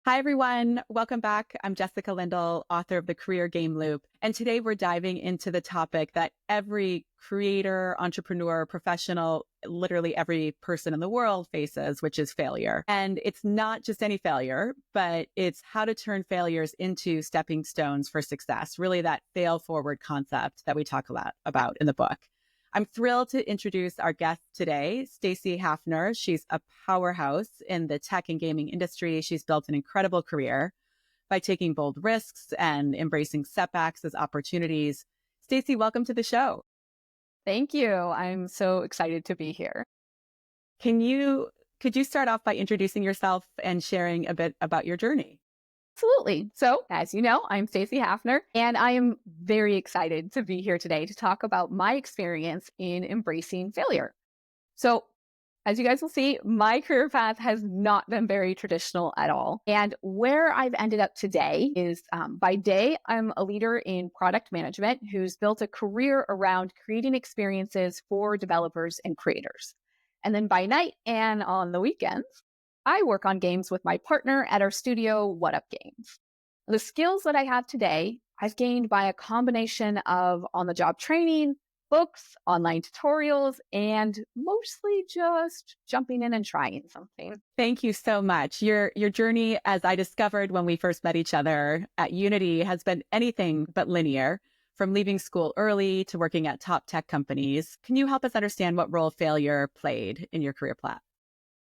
Hi, everyone. Welcome back. I'm Jessica Lindell, author of The Career Game Loop. And today we're diving into the topic that every creator, entrepreneur, professional, literally every person in the world faces, which is failure. And it's not just any failure, but it's how to turn failures into stepping stones for success. Really that fail forward concept that we talk a lot about in the book. I'm thrilled to introduce our guest today, Stacey Haffner. She's a powerhouse in the tech and gaming industry. She's built an incredible career by taking bold risks and embracing setbacks as opportunities. Stacey, welcome to the show. Thank you. I'm so excited to be here. Could you start off by introducing yourself and sharing a bit about your journey? Absolutely. So, as you know, I'm Stacey Haffner, and I am very excited to be here today to talk about my experience in embracing failure. So, as you guys will see, my career path has not been very traditional at all. And where I've ended up today is by day, I'm a leader in product management who's built a career around creating experiences for developers and creators. And then by night and on the weekends, I work on games with my partner at our studio, What Up Games. The skills that I have today, I've gained by a combination of on-the-job training, books, online tutorials, and mostly just jumping in and trying something. Thank you so much. Your journey, as I discovered when we first met each other at Unity, has been anything but linear, from leaving school early to working at top tech companies. Can you help us understand what role failure played in your career path?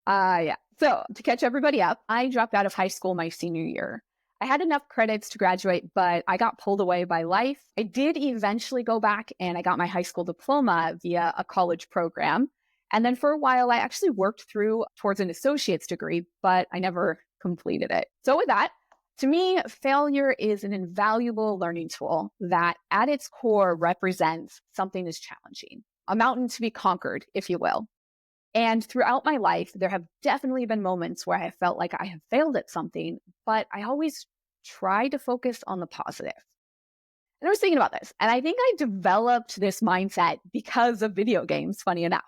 Yeah. So to catch everybody up, I dropped out of high school my senior year. I had enough credits to graduate, but I got pulled away by life. I did eventually go back and I got my high school diploma via a college program. And then for a while, I actually worked through towards an associate's degree, but I never completed it. So with that, to me, failure is an invaluable learning tool that at its core represents something is challenging, a mountain to be conquered, if you will. And throughout my life, there have definitely been moments where I felt like I have failed at something, but I always try to focus on the positive. And I was thinking about this, and I think I developed this mindset because of video games, funny enough.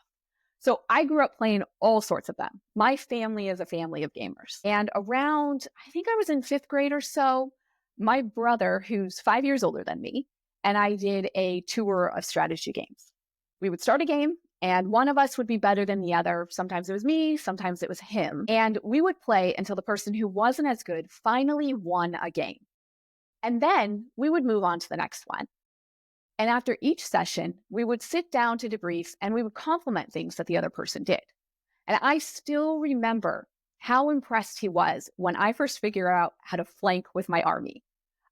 So I grew up playing all sorts of them. My family is a family of gamers. And around, I think I was in fifth grade or so, my brother, who's 5 years older than me, and I did a tour of strategy games. We would start a game and one of us would be better than the other. Sometimes it was me, sometimes it was him. And we would play until the person who wasn't as good finally won a game. And then we would move on to the next one. And after each session, we would sit down to debrief and we would compliment things that the other person did. And I still remember how impressed he was when I first figured out how to flank with my army.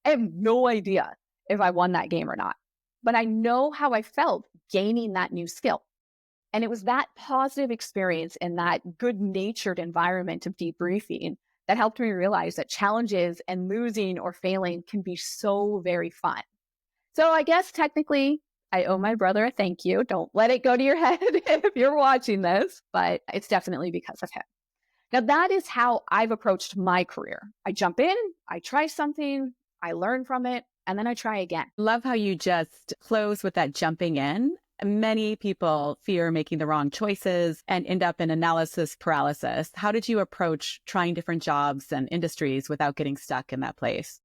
I have no idea if I won that game or not, but I know how I felt gaining that new skill. And it was that positive experience and that good-natured environment of debriefing that helped me realize that challenges and losing or failing can be so very fun. So I guess technically I owe my brother a thank you. Don't let it go to your head if you're watching this, but it's definitely because of him. Now that is how I've approached my career. I jump in, I try something, I learn from it, and then I try again. Love how you just close with that jumping in. Many people fear making the wrong choices and end up in analysis paralysis. How did you approach trying different jobs and industries without getting stuck in that place?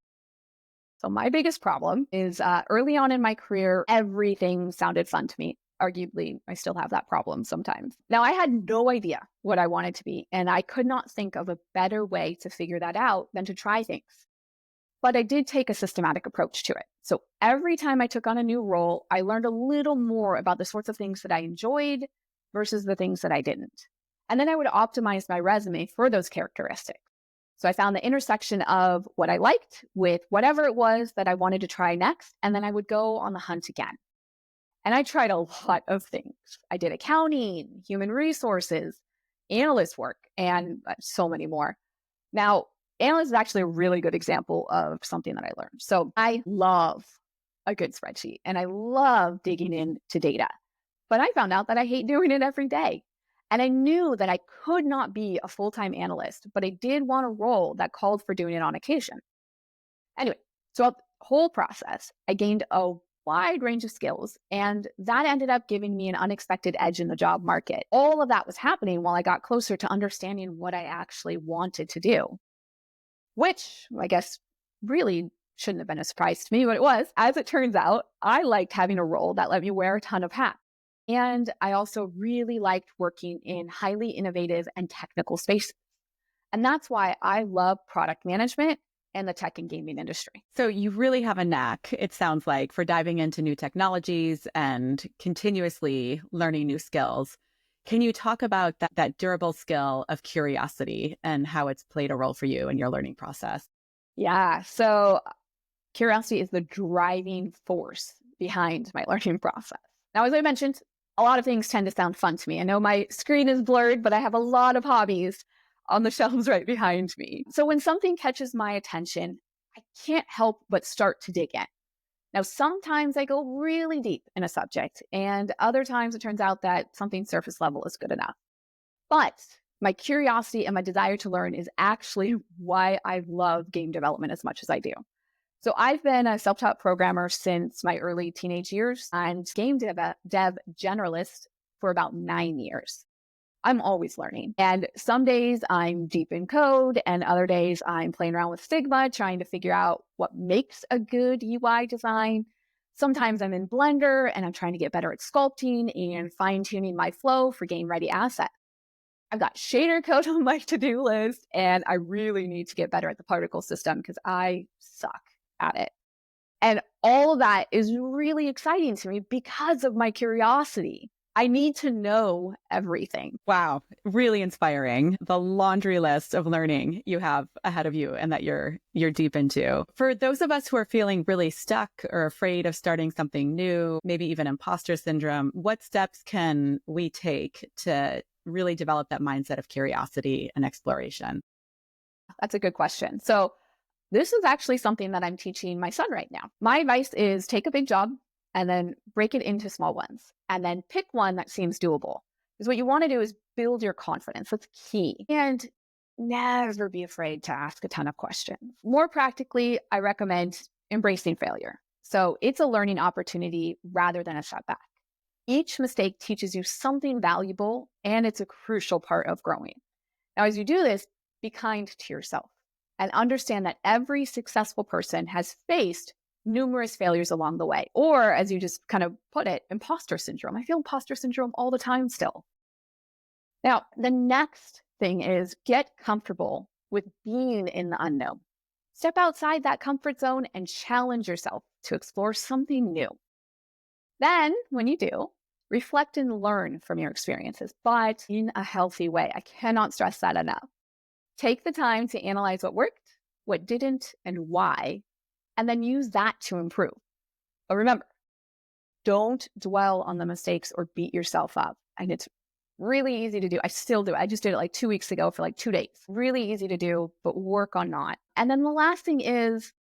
So my biggest problem is early on in my career, everything sounded fun to me. Arguably, I still have that problem sometimes. Now, I had no idea what I wanted to be, and I could not think of a better way to figure that out than to try things. But I did take a systematic approach to it. So every time I took on a new role, I learned a little more about the sorts of things that I enjoyed versus the things that I didn't. And then I would optimize my resume for those characteristics. So I found the intersection of what I liked with whatever it was that I wanted to try next, and then I would go on the hunt again. And I tried a lot of things. I did accounting, human resources, analyst work, and so many more. Now, analyst is actually a really good example of something that I learned. So I love a good spreadsheet and I love digging into data, but I found out that I hate doing it every day. And I knew that I could not be a full-time analyst, but I did want a role that called for doing it on occasion. Anyway, so the whole process, I gained a wide range of skills, and that ended up giving me an unexpected edge in the job market. All of that was happening while I got closer to understanding what I actually wanted to do. which I guess really shouldn't have been a surprise to me, but it was. As it turns out, I liked having a role that let me wear a ton of hats. And I also really liked working in highly innovative and technical spaces. And that's why I love product management and the tech and gaming industry. So you really have a knack, it sounds like, for diving into new technologies and continuously learning new skills. Can you talk about that durable skill of curiosity and how it's played a role for you in your learning process? Yeah. So curiosity is the driving force behind my learning process. Now, as I mentioned, a lot of things tend to sound fun to me. I know my screen is blurred, but I have a lot of hobbies on the shelves right behind me. So when something catches my attention, I can't help but start to dig in. Now, sometimes I go really deep in a subject, and other times it turns out that something surface level is good enough. But my curiosity and my desire to learn is actually why I love game development as much as I do. So I've been a self-taught programmer since my early teenage years and game dev generalist for about 9 years. I'm always learning. And some days I'm deep in code, and other days I'm playing around with Figma, trying to figure out what makes a good UI design. Sometimes I'm in Blender and I'm trying to get better at sculpting and fine-tuning my flow for game-ready assets. I've got shader code on my to-do list, and I really need to get better at the particle system because I suck at it. And all of that is really exciting to me because of my curiosity. I need to know everything. Wow, really inspiring. The laundry list of learning you have ahead of you and that you're deep into. For those of us who are feeling really stuck or afraid of starting something new, maybe even imposter syndrome, what steps can we take to really develop that mindset of curiosity and exploration? That's a good question. So this is actually something that I'm teaching my son right now. My advice is take a big job and then break it into small ones and then pick one that seems doable. Because what you want to do is build your confidence. That's key. And never be afraid to ask a ton of questions. More practically, I recommend embracing failure. So it's a learning opportunity rather than a setback. Each mistake teaches you something valuable, and it's a crucial part of growing. Now, as you do this, be kind to yourself and understand that every successful person has faced numerous failures along the way. Or, as you just kind of put it, imposter syndrome. I feel imposter syndrome all the time still. Now, the next thing is get comfortable with being in the unknown. Step outside that comfort zone and challenge yourself to explore something new. Then, when you do, reflect and learn from your experiences, but in a healthy way. I cannot stress that enough. Take the time to analyze what worked, what didn't, and why, and then use that to improve. But remember, don't dwell on the mistakes or beat yourself up. And it's really easy to do. I still do. I just did it like 2 weeks ago for like 2 days. Really easy to do, but work on not. And then the last thing is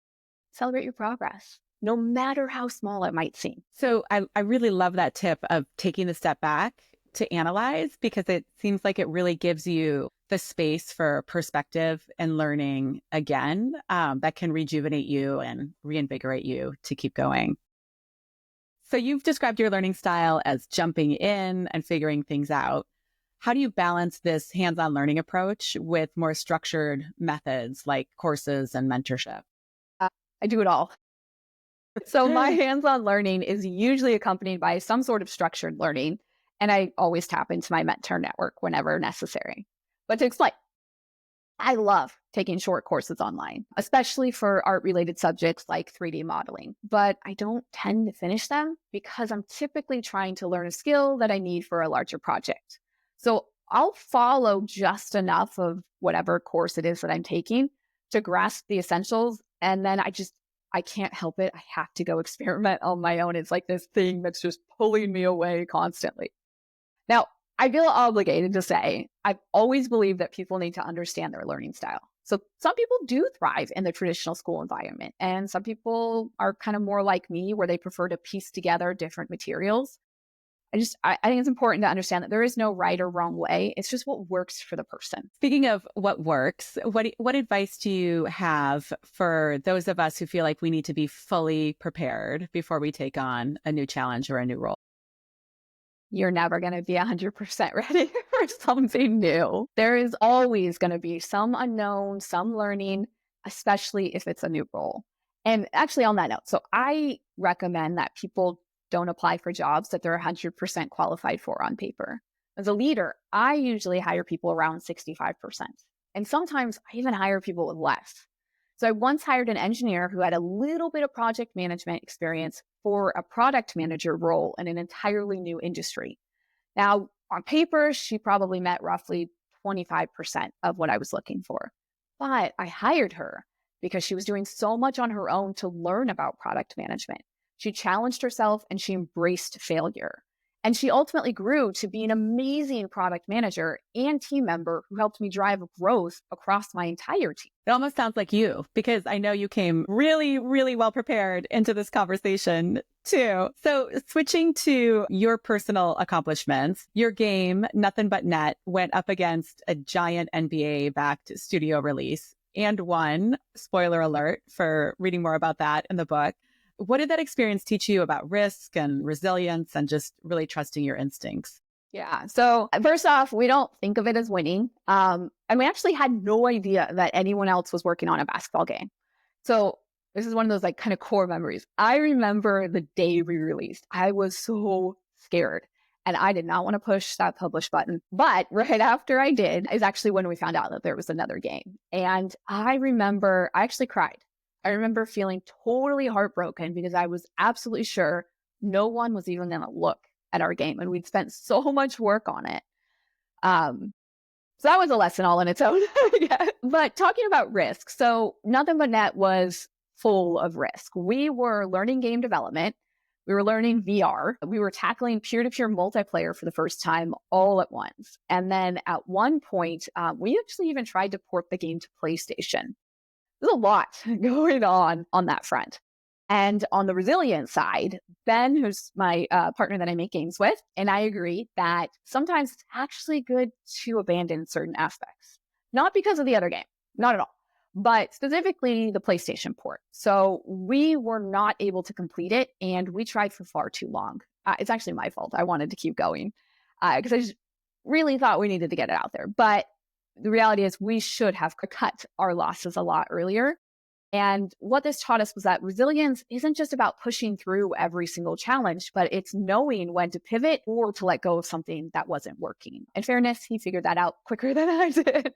celebrate your progress, no matter how small it might seem. So I really love that tip of taking the step back to analyze, because it seems like it really gives you the space for perspective and learning again, that can rejuvenate you and reinvigorate you to keep going. So you've described your learning style as jumping in and figuring things out. How do you balance this hands-on learning approach with more structured methods like courses and mentorship? I do it all. So my hands-on learning is usually accompanied by some sort of structured learning, and I always tap into my mentor network whenever necessary. But to explain, I love taking short courses online, especially for art-related subjects like 3D modeling, but I don't tend to finish them because I'm typically trying to learn a skill that I need for a larger project. So I'll follow just enough of whatever course it is that I'm taking to grasp the essentials, and then I can't help it. I have to go experiment on my own. It's like this thing that's just pulling me away constantly. Now, I feel obligated to say, I've always believed that people need to understand their learning style. So some people do thrive in the traditional school environment, and some people are kind of more like me where they prefer to piece together different materials. I think it's important to understand that there is no right or wrong way. It's just what works for the person. Speaking of what works, what advice do you have for those of us who feel like we need to be fully prepared before we take on a new challenge or a new role? You're never going to be 100% ready for something new. There is always going to be some unknown, some learning, especially if it's a new role. And actually, on that note, so I recommend that people don't apply for jobs that they're 100% qualified for on paper. As a leader, I usually hire people around 65%. And sometimes I even hire people with less. So I once hired an engineer who had a little bit of project management experience for a product manager role in an entirely new industry. Now, on paper, she probably met roughly 25% of what I was looking for. But I hired her because she was doing so much on her own to learn about product management. She challenged herself and she embraced failure. And she ultimately grew to be an amazing product manager and team member who helped me drive growth across my entire team. It almost sounds like you, because I know you came really, really well prepared into this conversation too. So switching to your personal accomplishments, your game, Nothing But Net, went up against a giant NBA-backed studio release and won. Spoiler alert for reading more about that in the book. What did that experience teach you about risk and resilience and just really trusting your instincts? Yeah. So first off, we don't think of it as winning. And we actually had no idea that anyone else was working on a basketball game. So this is one of those like kind of core memories. I remember the day we released. I was so scared and I did not want to push that publish button. But right after I did is actually when we found out that there was another game. And I remember I actually cried. I remember feeling totally heartbroken because I was absolutely sure no one was even going to look at our game. And we'd spent so much work on it. So that was a lesson all in its own. Yeah. But talking about risk, so Nothing But Net was full of risk. We were learning game development. We were learning VR. We were tackling peer-to-peer multiplayer for the first time all at once. And then at one point, we actually even tried to port the game to PlayStation. There's a lot going on that front. And on the resilience side, Ben, who's my partner that I make games with, and I agree that sometimes it's actually good to abandon certain aspects. Not because of the other game, not at all, but specifically the PlayStation port. So we were not able to complete it, and we tried for far too long. It's actually my fault. I wanted to keep going because I just really thought we needed to get it out there. But the reality is we should have cut our losses a lot earlier. And what this taught us was that resilience isn't just about pushing through every single challenge, but it's knowing when to pivot or to let go of something that wasn't working. In fairness, he figured that out quicker than I did.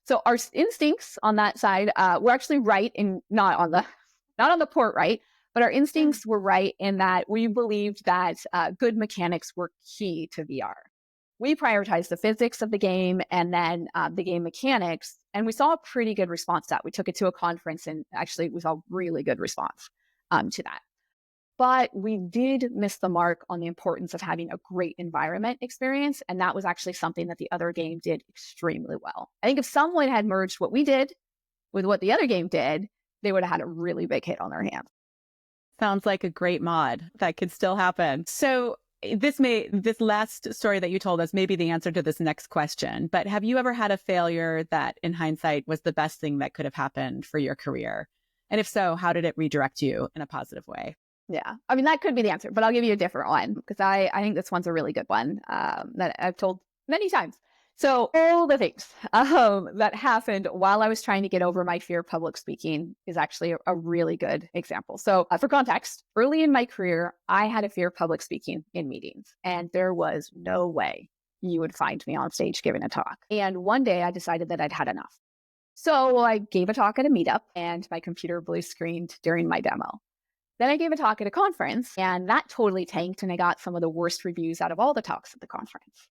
So our instincts on that side were actually right in not on the port right, but our instincts were right in that we believed that good mechanics were key to VR. We prioritized the physics of the game and then the game mechanics, and we saw a pretty good response to that. We took it to a conference, and actually we saw a really good response to that. But we did miss the mark on the importance of having a great environment experience, and that was actually something that the other game did extremely well. I think if someone had merged what we did with what the other game did, they would have had a really big hit on their hands. Sounds like a great mod that could still happen. So this last story that you told us may be the answer to this next question, but have you ever had a failure that in hindsight was the best thing that could have happened for your career? And if so, how did it redirect you in a positive way? Yeah, I mean, that could be the answer, but I'll give you a different one because I think this one's a really good one that I've told many times. So all the things that happened while I was trying to get over my fear of public speaking is actually a really good example. So for context, early in my career, I had a fear of public speaking in meetings, and there was no way you would find me on stage giving a talk. And one day I decided that I'd had enough. So I gave a talk at a meetup, and my computer blue screened during my demo. Then I gave a talk at a conference, and that totally tanked, and I got some of the worst reviews out of all the talks at the conference.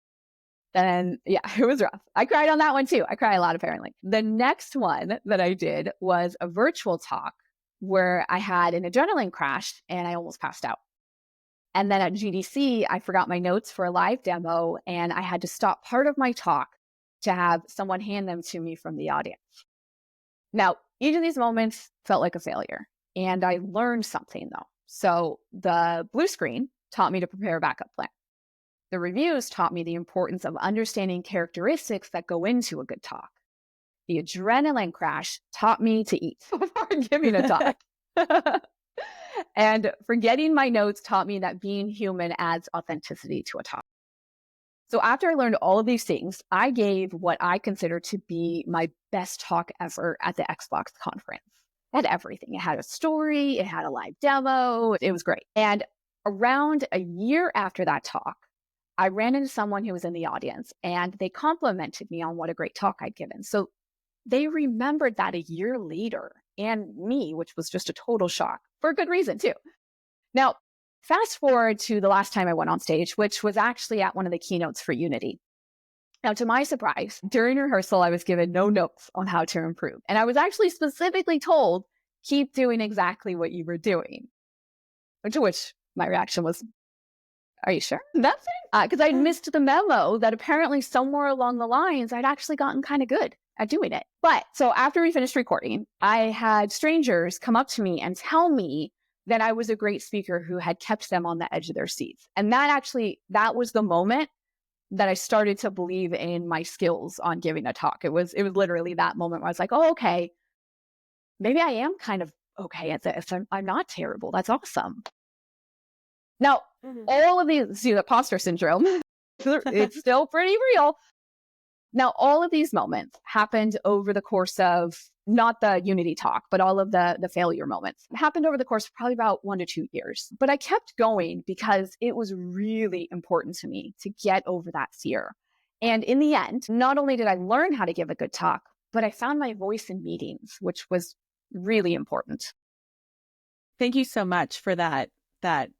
Then, yeah, it was rough. I cried on that one too. I cry a lot, apparently. The next one that I did was a virtual talk where I had an adrenaline crash and I almost passed out. And then at GDC, I forgot my notes for a live demo, and I had to stop part of my talk to have someone hand them to me from the audience. Now, each of these moments felt like a failure, and I learned something though. So the blue screen taught me to prepare a backup plan. The reviews taught me the importance of understanding characteristics that go into a good talk. The adrenaline crash taught me to eat before giving a talk. And forgetting my notes taught me that being human adds authenticity to a talk. So after I learned all of these things, I gave what I consider to be my best talk ever at the Xbox conference. It had everything. It had a story, it had a live demo, it was great. And around a year after that talk, I ran into someone who was in the audience and they complimented me on what a great talk I'd given. So they remembered that a year later and me, which was just a total shock for a good reason too. Now, fast forward to the last time I went on stage, which was actually at one of the keynotes for Unity. Now, to my surprise, during rehearsal, I was given no notes on how to improve. And I was actually specifically told, keep doing exactly what you were doing. To which my reaction was, are you sure? That's it? Because I'd missed the memo that apparently somewhere along the lines, I'd actually gotten kind of good at doing it. But so after we finished recording, I had strangers come up to me and tell me that I was a great speaker who had kept them on the edge of their seats. And that was the moment that I started to believe in my skills on giving a talk. It was literally that moment where I was like, oh, okay, maybe I am kind of okay at this. I'm not terrible. That's awesome. Now, all of these, the imposter syndrome, it's still pretty real. Now, all of these moments happened over the course of not the Unity talk, but all of the failure moments. It happened over the course of probably about 1 to 2 years. But I kept going because it was really important to me to get over that fear. And in the end, not only did I learn how to give a good talk, but I found my voice in meetings, which was really important. Thank you so much for that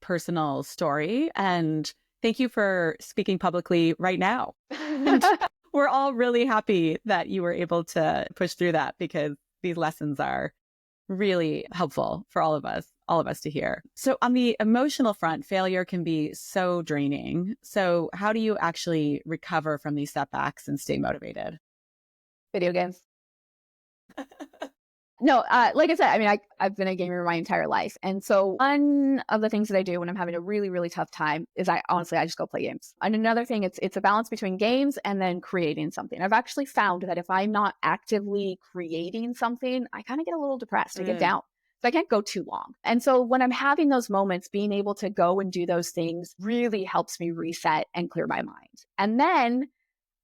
personal story. And thank you for speaking publicly right now. And we're all really happy that you were able to push through that, because these lessons are really helpful for all of us to hear. So on the emotional front, failure can be so draining. So how do you actually recover from these setbacks and stay motivated? Video games. No, like I said, I mean, I've been a gamer my entire life. And so one of the things that I do when I'm having a really, really tough time is I just go play games. And another thing, it's a balance between games and then creating something. I've actually found that if I'm not actively creating something, I kind of get a little depressed. I get down. So I can't go too long. And so when I'm having those moments, being able to go and do those things really helps me reset and clear my mind. And then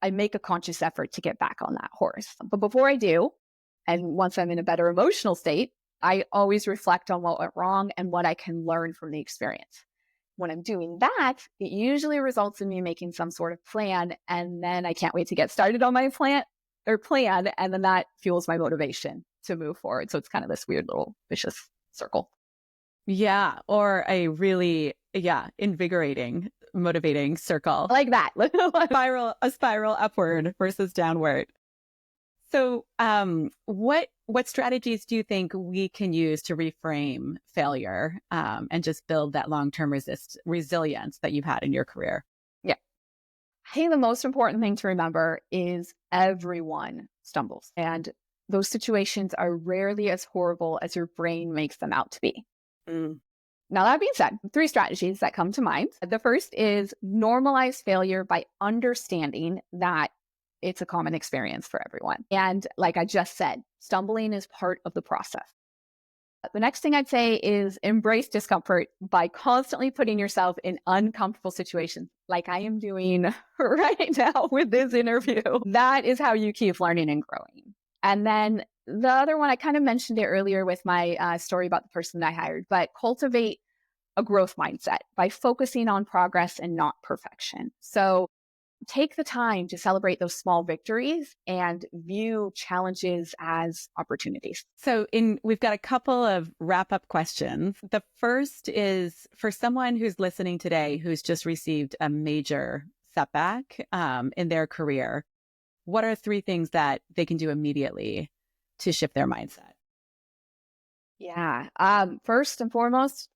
I make a conscious effort to get back on that horse. But before I do, and once I'm in a better emotional state, I always reflect on what went wrong and what I can learn from the experience. When I'm doing that, it usually results in me making some sort of plan. And then I can't wait to get started on my plan. And then that fuels my motivation to move forward. So it's kind of this weird little vicious circle. Yeah. Or a really, invigorating, motivating circle. Like that. A spiral upward versus downward. So what strategies do you think we can use to reframe failure and just build that long-term resilience that you've had in your career? Yeah. I think the most important thing to remember is everyone stumbles. And those situations are rarely as horrible as your brain makes them out to be. Now, that being said, 3 strategies that come to mind. The first is normalize failure by understanding that it's a common experience for everyone. And like I just said, stumbling is part of the process. The next thing I'd say is embrace discomfort by constantly putting yourself in uncomfortable situations, like I am doing right now with this interview. That is how you keep learning and growing. And then the other one, I kind of mentioned it earlier with my story about the person that I hired, but cultivate a growth mindset by focusing on progress and not perfection. So take the time to celebrate those small victories and view challenges as opportunities. So we've got a couple of wrap-up questions. The first is for someone who's listening today who's just received a major setback in their career. What are 3 things that they can do immediately to shift their mindset? Yeah. First and foremost,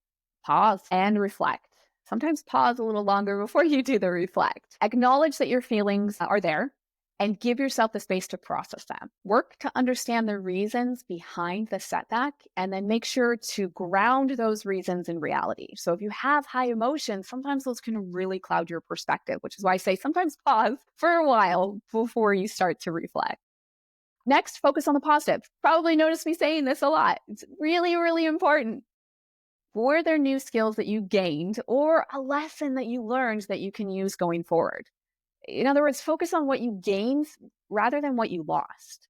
pause and reflect. Sometimes pause a little longer before you do the reflect. Acknowledge that your feelings are there and give yourself the space to process them. Work to understand the reasons behind the setback and then make sure to ground those reasons in reality. So if you have high emotions, sometimes those can really cloud your perspective, which is why I say sometimes pause for a while before you start to reflect. Next, focus on the positive. Probably notice me saying this a lot. It's really, really important. Were there new skills that you gained or a lesson that you learned that you can use going forward? In other words, focus on what you gained rather than what you lost.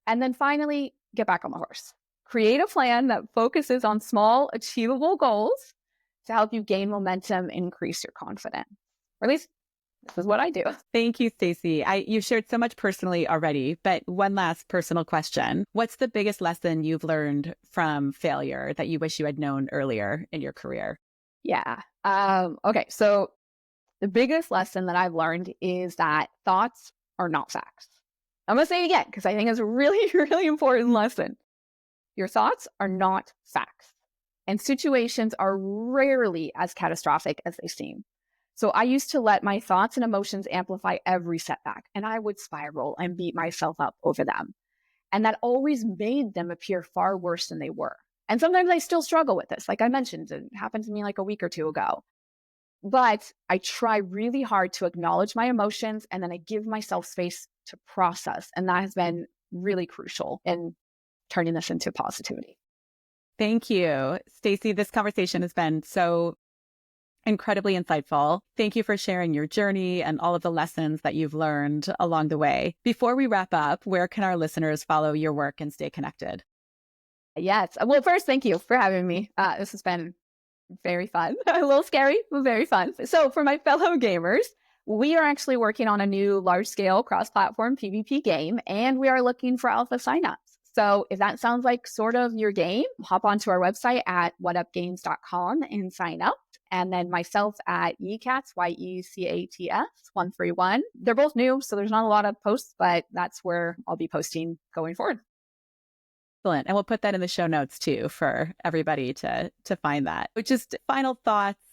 And then finally, get back on the horse. Create a plan that focuses on small, achievable goals to help you gain momentum and increase your confidence. Or at least this is what I do. Thank you, Stacey. You shared so much personally already, but one last personal question. What's the biggest lesson you've learned from failure that you wish you had known earlier in your career? Yeah. Okay. So the biggest lesson that I've learned is that thoughts are not facts. I'm going to say it again because I think it's a really, really important lesson. Your thoughts are not facts, and situations are rarely as catastrophic as they seem. So I used to let my thoughts and emotions amplify every setback, and I would spiral and beat myself up over them. And that always made them appear far worse than they were. And sometimes I still struggle with this. Like I mentioned, it happened to me like a week or two ago. But I try really hard to acknowledge my emotions, and then I give myself space to process. And that has been really crucial in turning this into positivity. Thank you, Stacey. This conversation has been so incredibly insightful. Thank you for sharing your journey and all of the lessons that you've learned along the way. Before we wrap up, where can our listeners follow your work and stay connected? Yes. Well, first, thank you for having me. This has been very fun, a little scary, but very fun. So for my fellow gamers, we are actually working on a new large-scale cross-platform PvP game, and we are looking for alpha signups. So if that sounds like sort of your game, hop onto our website at whatupgames.com and sign up. And then myself at Yecats, Yecats 131. They're both new, so there's not a lot of posts, but that's where I'll be posting going forward. Excellent. And we'll put that in the show notes too for everybody to find that. Just final thoughts,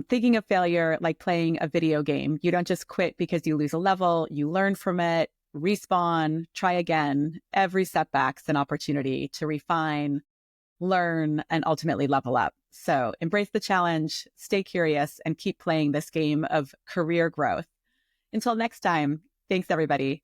thinking of failure like playing a video game. You don't just quit because you lose a level, you learn from it, respawn, try again. Every setback's an opportunity to refine, learn, and ultimately level up. So embrace the challenge, stay curious, and keep playing this game of career growth. Until next time, thanks everybody.